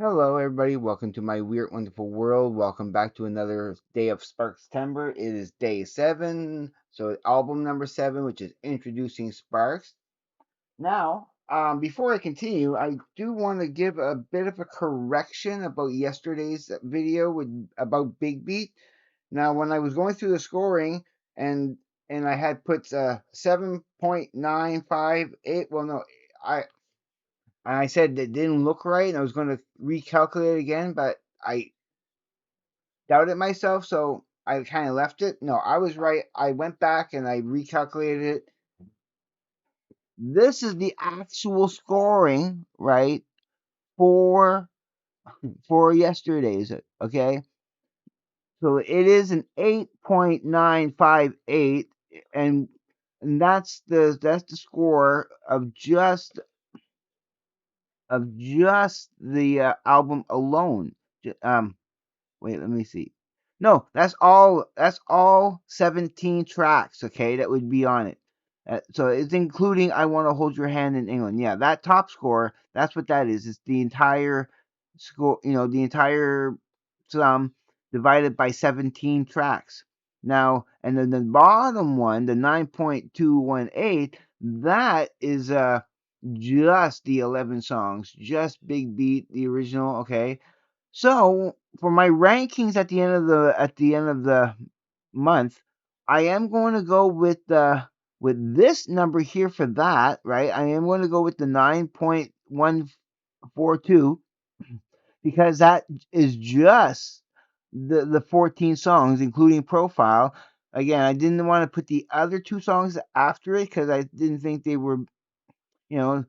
Hello, everybody. Welcome to my weird, wonderful world. Welcome back to another day of Sparkstember. It is day 7, so album number 7, which is Introducing Sparks. Now, before I continue, I do want to give a bit of a correction about yesterday's video about Big Beat. Now, when I was going through the scoring and I had put 7.958, well, no, I I said that didn't look right, and I was going to recalculate again, but I doubted myself, so I kind of left it. No, I was right. I went back and I recalculated it. This is the actual scoring, right, for yesterday's. Okay, so it is an 8.958, and that's the score of just the album alone. Wait, let me see. No, that's all 17 tracks, okay, that would be on it. So it's including I Want to Hold Your Hand in England. Yeah, that top score, that's what that is. It's the entire score, the entire sum divided by 17 tracks. Now, and then the bottom one, the 9.218, that is just the 11 songs, just Big Beat, the original, okay? So for my rankings at the end of the month, I am going to go with this number here for that, right? I am going to go with the 9.142 because that is just the 14 songs, including Profile. Again, I didn't want to put the other two songs after it because I didn't think they were,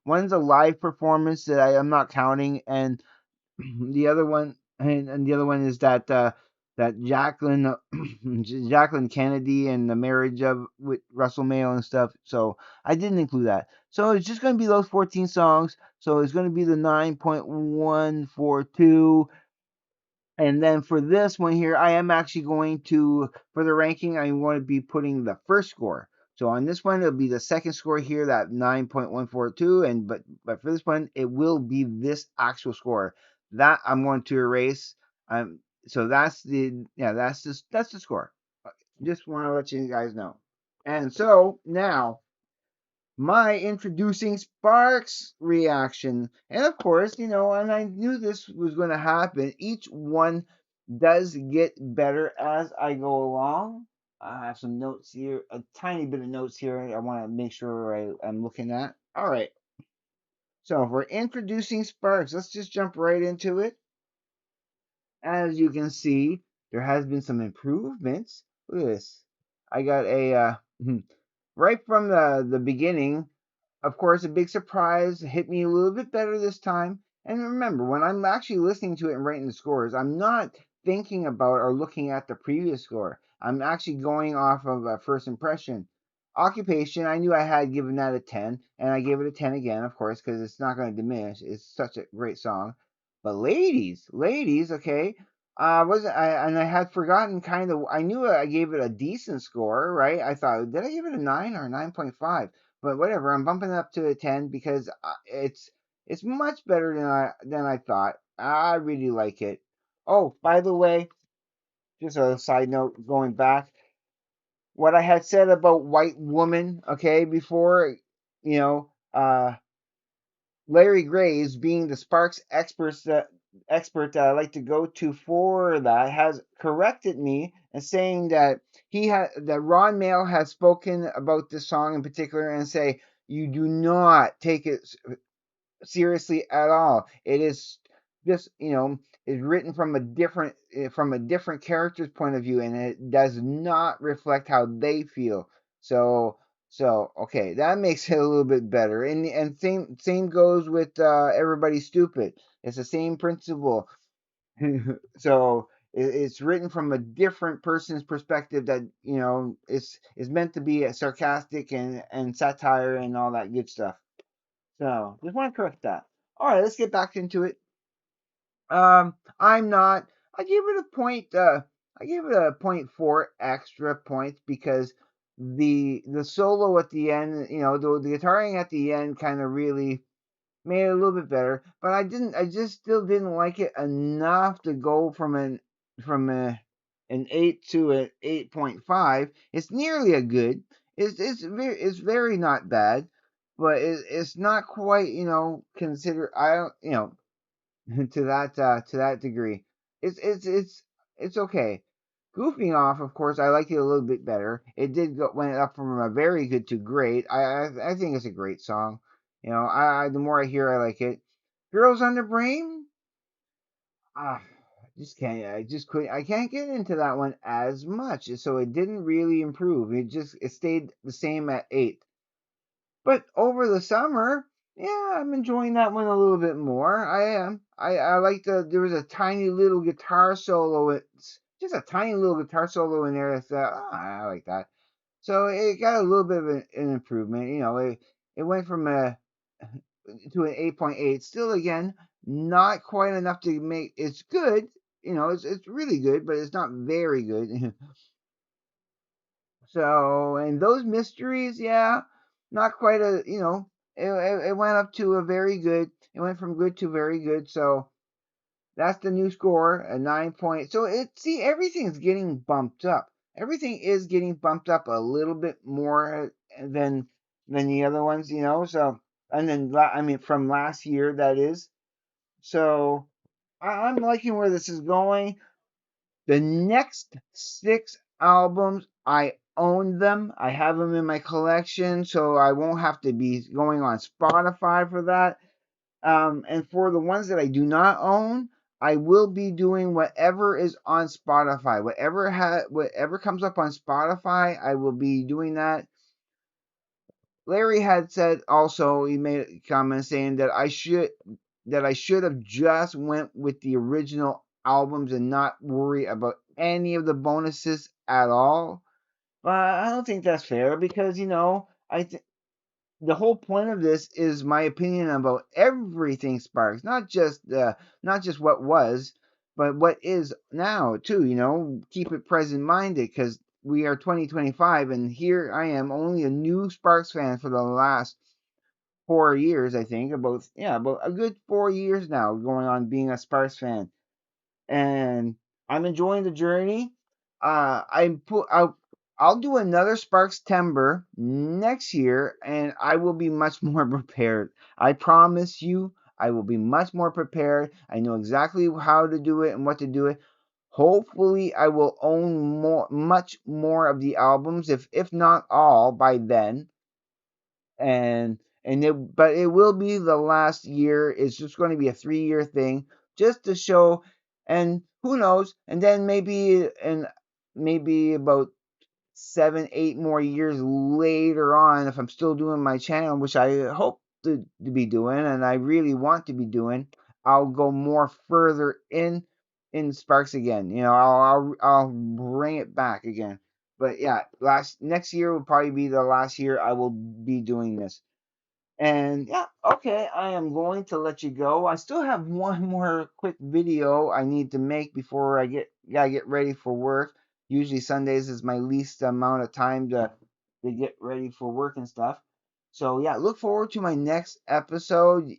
one's a live performance that I am not counting, and the other one and the other one is that Jacqueline Jacqueline Kennedy and the marriage of with Russell Mayo and stuff. So I didn't include that. So it's just going to be those 14 songs. So it's going to be the 9.142. And then for this one here, I am actually going to, for the ranking, I'm going to be putting the first score. So on this one, it'll be the second score here, that 9.142, and but for this one, it will be this actual score that I'm going to erase. So that's the score. Just want to let you guys know. And so now my introducing Sparks reaction. And of course, and I knew this was going to happen. Each one does get better as I go along. I have some notes here, a tiny bit of notes here I want to make sure I'm looking at. All right. So if we're introducing Sparks, let's just jump right into it. As you can see, there has been some improvements. Look at this. I got right from the beginning. Of course, a big surprise hit me a little bit better this time. And remember, when I'm actually listening to it and writing the scores, I'm not thinking about or looking at the previous score. I'm actually going off of a first impression. Occupation, I knew I had given that a 10, and I gave it a 10 again, of course, because it's not going to diminish. It's such a great song. But ladies, okay. Wasn't I? And I had forgotten kind of. I knew I gave it a decent score, right? I thought, did I give it a 9 or 9.5? But whatever, I'm bumping it up to a 10 because it's much better than I thought. I really like it. Oh, by the way, just a side note going back, what I had said about White Woman, okay, before, you know, Larry Graves, being the Sparks expert that I like to go to for that, has corrected me and saying that that Ron Mail has spoken about this song in particular and say you do not take it seriously at all. It is just is written from a different character's point of view, and it does not reflect how they feel. So okay, that makes it a little bit better. And same goes with Everybody's Stupid. It's the same principle. So it's written from a different person's perspective that is meant to be a sarcastic and satire and all that good stuff. So just want to correct that. All right, let's get back into it. I'm not. I gave it a point. I gave it a point four extra points because the solo at the end, the guitaring at the end, kind of really made it a little bit better, but I just still didn't like it enough to go from an 8 to an 8.5. It's nearly a good. It's very not bad, but it's not quite, consider I don't, to that degree. It's okay. Goofing off, of course, I liked it a little bit better. It did went up from a very good to great. I think it's a great song. The more I hear, I like it. Girls on the Brain, ah, I just couldn't. I can't get into that one as much, so it didn't really improve. It stayed the same at 8. But over the summer, yeah, I'm enjoying that one a little bit more. I am. I like there was a tiny little guitar solo. It's just a tiny little guitar solo in there. I like that. So it got a little bit of an improvement. It went from a to an 8.8. Still, again, not quite enough to make. It's good. It's really good, but it's not very good. So, and those mysteries, yeah, not quite it went up to a very good. It went from good to very good. So that's the new score, a 9 point. So see, everything's getting bumped up. Everything is getting bumped up a little bit more than the other ones. So, and then I mean, from last year, that is. So I'm liking where this is going. The next 6 albums, I own them. I have them in my collection, so I won't have to be going on Spotify for that. And for the ones that I do not own, I will be doing whatever is on Spotify. Whatever comes up on Spotify, I will be doing that. Larry had said also, he made a comment saying that I should have just went with the original albums and not worry about any of the bonuses at all. But I don't think that's fair because the whole point of this is my opinion about everything Sparks, not just what was, but what is now too. Keep it present minded because we are 2025, and here I am, only a new Sparks fan for the last 4 years, I think. About a good 4 years now, going on being a Sparks fan, and I'm enjoying the journey. I'll do another Sparkstember next year, and I will be much more prepared. I promise you, I will be much more prepared. I know exactly how to do it and what to do it. Hopefully, I will own much more of the albums, if not all, by then. But it will be the last year. It's just going to be a 3-year thing, just to show. And who knows? And then maybe about 7, 8 more years later on, if I'm still doing my channel, which I hope to be doing, and I really want to be doing, I'll go more further in Sparks again. I'll bring it back again. But yeah, next year will probably be the last year I will be doing this. And yeah, okay, I am going to let you go. I still have one more quick video I need to make before I gotta get ready for work. Usually Sundays is my least amount of time to get ready for work and stuff. So yeah, look forward to my next episode.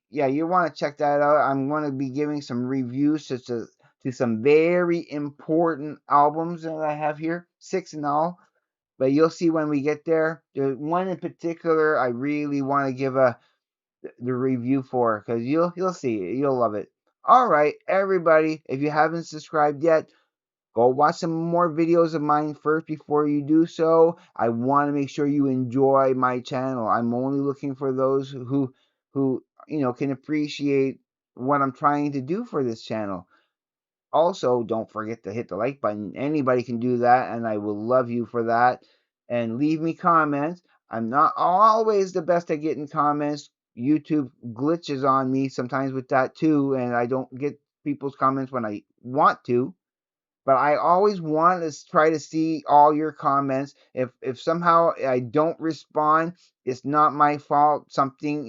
Yeah, you want to check that out. I'm going to be giving some reviews to some very important albums that I have here, 6 in all. But you'll see when we get there. There's one in particular I really want to give the review for because you'll see it. You'll love it. All right, everybody. If you haven't subscribed yet, go watch some more videos of mine first before you do so. I want to make sure you enjoy my channel. I'm only looking for those who can appreciate what I'm trying to do for this channel. Also, don't forget to hit the like button. Anybody can do that, and I will love you for that. And leave me comments. I'm not always the best at getting comments. YouTube glitches on me sometimes with that too, and I don't get people's comments when I want to. But I always want to try to see all your comments. If somehow I don't respond, it's not my fault. Something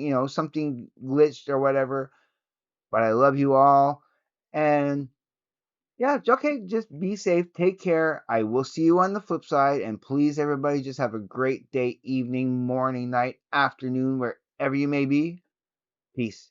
glitched or whatever. But I love you all, and yeah, okay, just be safe, take care. I will see you on the flip side, and please, everybody, just have a great day, evening, morning, night, afternoon, wherever you may be. Peace.